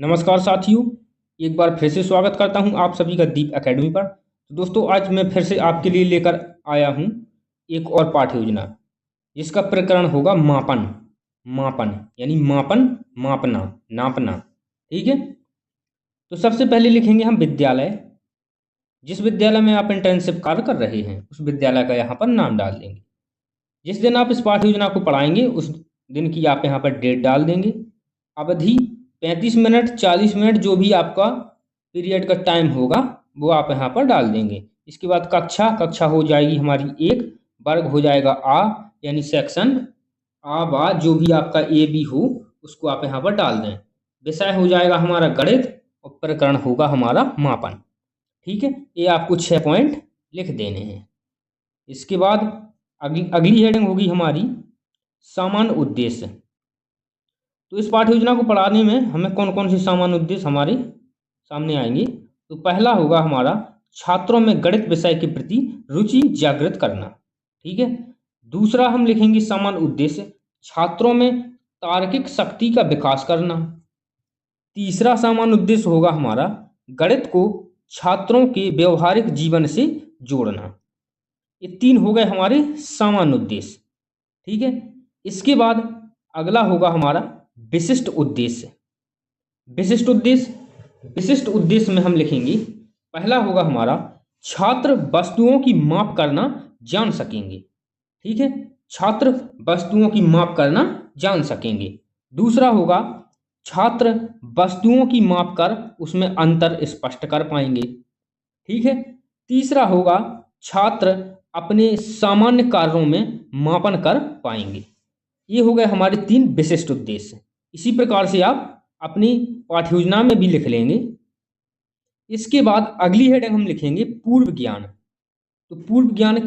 नमस्कार साथियों। एक बार फिर से स्वागत करता हूं आप सभी का दीप एकेडमी पर। तो दोस्तों, आज मैं फिर से आपके लिए लेकर आया हूं एक और पाठ योजना, जिसका प्रकरण होगा मापन। मापन यानी मापन, मापना, नापना। ठीक है। तो सबसे पहले लिखेंगे हम विद्यालय। जिस विद्यालय में आप इंटर्नशिप कार्य कर रहे हैं उस विद्यालय का यहाँ पर नाम डाल देंगे। जिस दिन आप इस पाठ योजना को पढ़ाएंगे उस दिन की आप यहाँ पर डेट डाल देंगे। अवधि 35 मिनट, 40 मिनट, जो भी आपका पीरियड का टाइम होगा वो आप यहाँ पर डाल देंगे। इसके बाद कक्षा कक्षा हो जाएगी हमारी एक। वर्ग हो जाएगा आ, यानी सेक्शन आ बा, जो भी आपका ए बी हो उसको आप यहाँ पर डाल दें। विषय हो जाएगा हमारा गणित और प्रकरण होगा हमारा मापन। ठीक है। ये आपको 6 पॉइंट लिख देने हैं। इसके बाद अगली अगली हेडिंग होगी हमारी सामान्य उद्देश्य। तो इस पाठ्य योजना को पढ़ाने में हमें कौन कौन से सामान्य उद्देश्य हमारे सामने आएंगे। तो पहला होगा हमारा छात्रों में गणित विषय के प्रति रुचि जागृत करना। ठीक है। दूसरा हम लिखेंगे सामान्य उद्देश्य छात्रों में तार्किक शक्ति का विकास करना। तीसरा सामान्य उद्देश्य होगा हमारा गणित को छात्रों के व्यवहारिक जीवन से जोड़ना। ये तीन हो गए हमारे सामान्य उद्देश्य। ठीक है। इसके बाद अगला होगा हमारा विशिष्ट उद्देश्य। विशिष्ट उद्देश्य विशिष्ट उद्देश्य में हम लिखेंगे पहला होगा हमारा छात्र वस्तुओं की माप करना जान सकेंगे। ठीक है। छात्र वस्तुओं की माप करना जान सकेंगे। दूसरा होगा छात्र वस्तुओं की माप कर उसमें अंतर स्पष्ट कर पाएंगे। ठीक है। तीसरा होगा छात्र अपने सामान्य कार्यों में मापन कर पाएंगे। ये हो गए हमारे तीन विशिष्ट उद्देश्य। इसी प्रकार से आप अपनी पाठ्य योजना में भी लिख लेंगे। इसके बाद अगली हेडिंग हम लिखेंगे पूर्व ज्ञान। तो पूर्व ज्ञान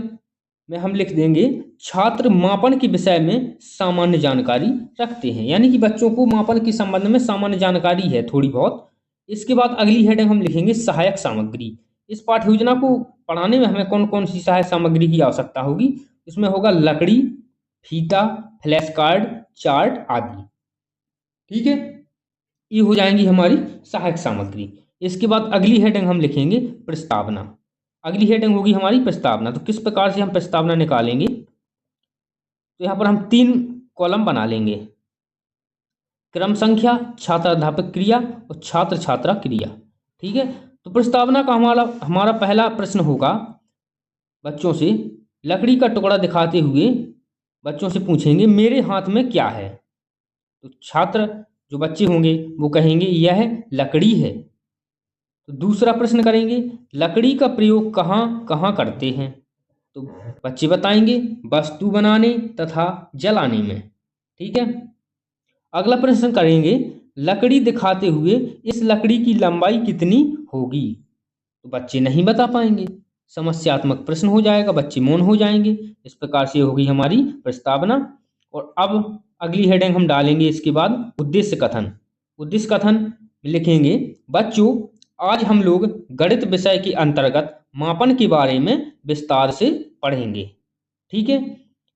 में हम लिख देंगे छात्र मापन के विषय में सामान्य जानकारी रखते हैं, यानी कि बच्चों को मापन के संबंध में सामान्य जानकारी है थोड़ी बहुत। इसके बाद अगली हेडिंग हम लिखेंगे सहायक सामग्री। इस पाठ्य योजना को पढ़ाने में हमें कौन कौन सी सहायक सामग्री की आवश्यकता होगी। इसमें होगा लकड़ी, फीता, फ्लैश कार्ड, चार्ट आदि। ठीक है। ये हो जाएंगी हमारी सहायक सामग्री। इसके बाद अगली हेडिंग हम लिखेंगे प्रस्तावना। अगली हेडिंग होगी हमारी प्रस्तावना। तो किस प्रकार से हम प्रस्तावना निकालेंगे। तो यहाँ पर हम 3 कॉलम बना लेंगे। क्रम संख्या, छात्र अध्यापक क्रिया और छात्र छात्रा क्रिया। ठीक है। तो प्रस्तावना का हमारा हमारा पहला प्रश्न होगा बच्चों से लकड़ी का टुकड़ा दिखाते हुए बच्चों से पूछेंगे मेरे हाथ में क्या है। तो छात्र जो बच्चे होंगे वो कहेंगे यह लकड़ी है। तो दूसरा प्रश्न करेंगे लकड़ी का प्रयोग कहाँ कहाँ करते हैं। तो बच्चे बताएंगे वस्तु बनाने तथा जलाने में। ठीक है। अगला प्रश्न करेंगे लकड़ी दिखाते हुए इस लकड़ी की लंबाई कितनी होगी। तो बच्चे नहीं बता पाएंगे। समस्यात्मक प्रश्न हो जाएगा, बच्चे मौन हो जाएंगे। इस प्रकार से होगी हमारी प्रस्तावना। और अब अगली हेडिंग हम डालेंगे इसके बाद उद्देश्य कथन। उद्देश्य कथन में लिखेंगे बच्चों आज हम लोग गणित विषय के अंतर्गत मापन के बारे में विस्तार से पढ़ेंगे। ठीक है।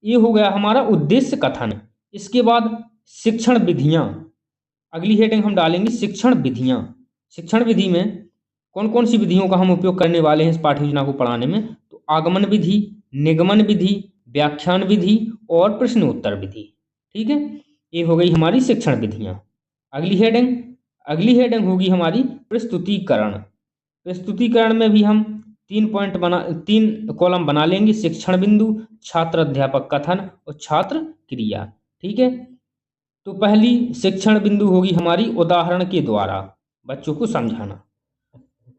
ये हो गया हमारा उद्देश्य कथन। इसके बाद शिक्षण विधियां। अगली हेडिंग हम डालेंगे शिक्षण विधियां। शिक्षण विधि में कौन कौन सी विधियों का हम उपयोग करने वाले हैं इस पाठ्य योजना को पढ़ाने में। तो आगमन विधि, निगमन विधि, व्याख्यान विधि और प्रश्नोत्तर विधि। ठीक है। ये हो गई हमारी शिक्षण विधियां। अगली हेडिंग होगी हमारी प्रस्तुतिकरण। प्रस्तुतिकरण में भी हम 3 कॉलम बना लेंगे शिक्षण बिंदु, छात्र अध्यापक कथन और छात्र क्रिया। ठीक है। तो पहली शिक्षण बिंदु होगी हमारी उदाहरण के द्वारा बच्चों को समझाना।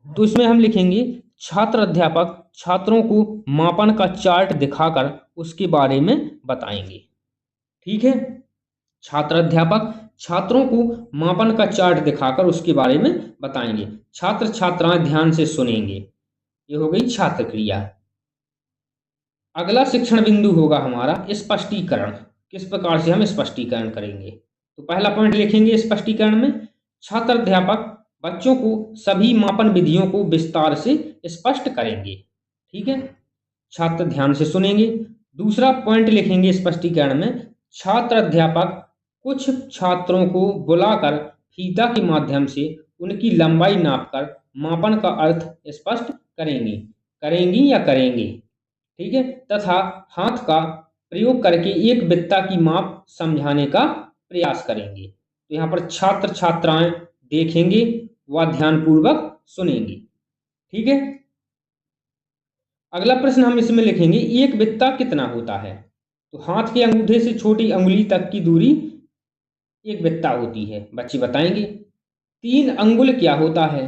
तो इसमें हम लिखेंगे छात्र अध्यापक छात्रों को मापन का चार्ट दिखाकर उसके बारे में बताएंगे। ठीक है। छात्र अध्यापक छात्रों को मापन का चार्ट दिखाकर उसके बारे में बताएंगे। छात्र छात्राएं ध्यान से सुनेंगे। ये हो गई छात्र क्रिया। अगला शिक्षण बिंदु होगा हमारा स्पष्टीकरण। किस प्रकार से हम स्पष्टीकरण करेंगे। तो पहला पॉइंट लिखेंगे स्पष्टीकरण में छात्र अध्यापक बच्चों को सभी मापन विधियों को विस्तार से स्पष्ट करेंगे। ठीक है। छात्र ध्यान से सुनेंगे। दूसरा पॉइंट लिखेंगे स्पष्टीकरण में छात्र अध्यापक कुछ छात्रों को बुलाकर फीता के माध्यम से उनकी लंबाई नापकर मापन का अर्थ स्पष्ट करेंगी। करेंगी या करेंगे, ठीक है। तथा हाथ का प्रयोग करके एक वृत्ता की माप समझाने का प्रयास करेंगे। तो यहाँ पर छात्र छात्राएं देखेंगे व ध्यानपूर्वक सुनेंगे, ठीक है। अगला प्रश्न हम इसमें लिखेंगे, एक वृत्ता कितना होता है। तो हाथ के अंगूठे से छोटी अंगुली तक की दूरी एक वृत्ता होती है, बच्चे बताएंगे। 3 अंगुल क्या होता है,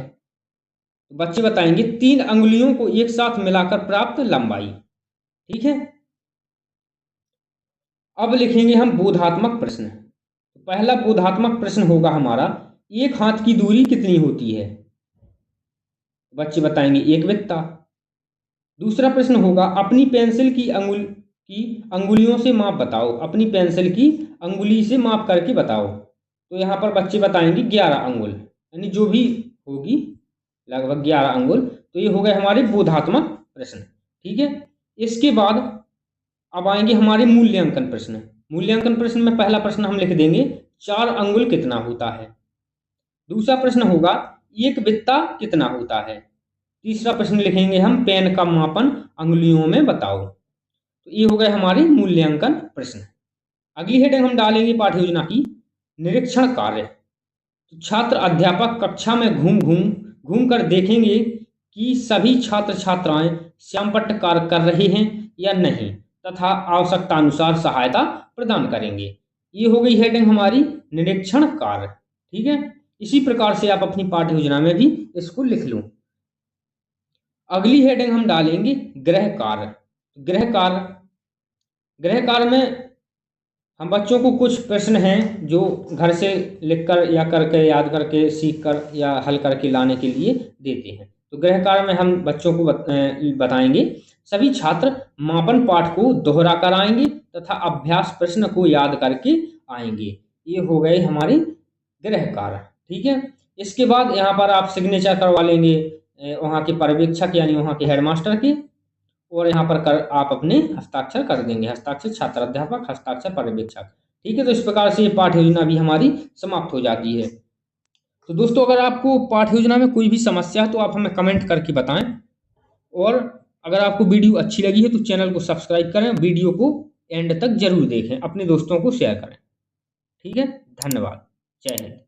तो बच्चे बताएंगे 3 अंगुलियों को एक साथ मिलाकर प्राप्त लंबाई, ठीक है। अब लिखेंगे हम बोधात्मक प्रश्न। तो पहला बोधात्मक प्रश्न होगा हमारा, एक हाथ की दूरी कितनी होती है, बच्चे बताएंगे एक वृत्ता। दूसरा प्रश्न होगा, अपनी पेंसिल की अंगुलियों से माप बताओ। अपनी पेंसिल की अंगुली से माप करके बताओ। तो यहाँ पर बच्चे बताएंगे 11 अंगुल, यानी जो भी होगी लगभग 11 अंगुल। तो ये हो गए हमारे बोधात्मक प्रश्न, ठीक है। इसके बाद अब आएंगे हमारे मूल्यांकन प्रश्न। मूल्यांकन प्रश्न में पहला प्रश्न हम लिख देंगे, 4 अंगुल कितना होता है। दूसरा प्रश्न होगा, एक वृत्ता कितना होता है। तीसरा प्रश्न लिखेंगे हम, पेन का मापन अंगुलियों में बताओ। तो ये हो गए हमारे मूल्यांकन प्रश्न। अगली हेडिंग हम डालेंगे पाठ्य योजना की, निरीक्षण कार्य। तो छात्र अध्यापक कक्षा में घूम कर देखेंगे कि सभी छात्र छात्राएं श्यामपट्ट कार्य कर रहे हैं या नहीं, तथा आवश्यकता अनुसार सहायता प्रदान करेंगे। ये हो गई हेडिंग हमारी निरीक्षण कार्य, ठीक है। इसी प्रकार से आप अपनी पाठ्य योजना में भी इसको लिख लो। अगली हेडिंग हम डालेंगे गृह कार्य। गृह कार्य में हम बच्चों को कुछ प्रश्न हैं जो घर से लिखकर या करके याद करके सीख कर या हल करके लाने के लिए देते हैं। तो गृह कार्य में हम बच्चों को बताएंगे, सभी छात्र मापन पाठ को दोहरा कर आएंगे तथा अभ्यास प्रश्न को याद करके आएंगे। ये हो गए हमारे गृह कार्य, ठीक है। इसके बाद यहाँ पर आप सिग्नेचर करवा लेंगे वहाँ के पर्यवेक्षक यानी वहाँ के हेडमास्टर के, और यहाँ पर आप अपने हस्ताक्षर कर देंगे, हस्ताक्षर छात्र अध्यापक, हस्ताक्षर पर्यवेक्षक, ठीक है। तो इस प्रकार से ये पाठ्य योजना भी हमारी समाप्त हो जाती है। तो दोस्तों, अगर आपको पाठ्य योजना में कोई भी समस्या है तो आप हमें कमेंट करके बताएं, और अगर आपको वीडियो अच्छी लगी है तो चैनल को सब्सक्राइब करें, वीडियो को एंड तक जरूर देखें, अपने दोस्तों को शेयर करें, ठीक है। धन्यवाद, जय हिंद।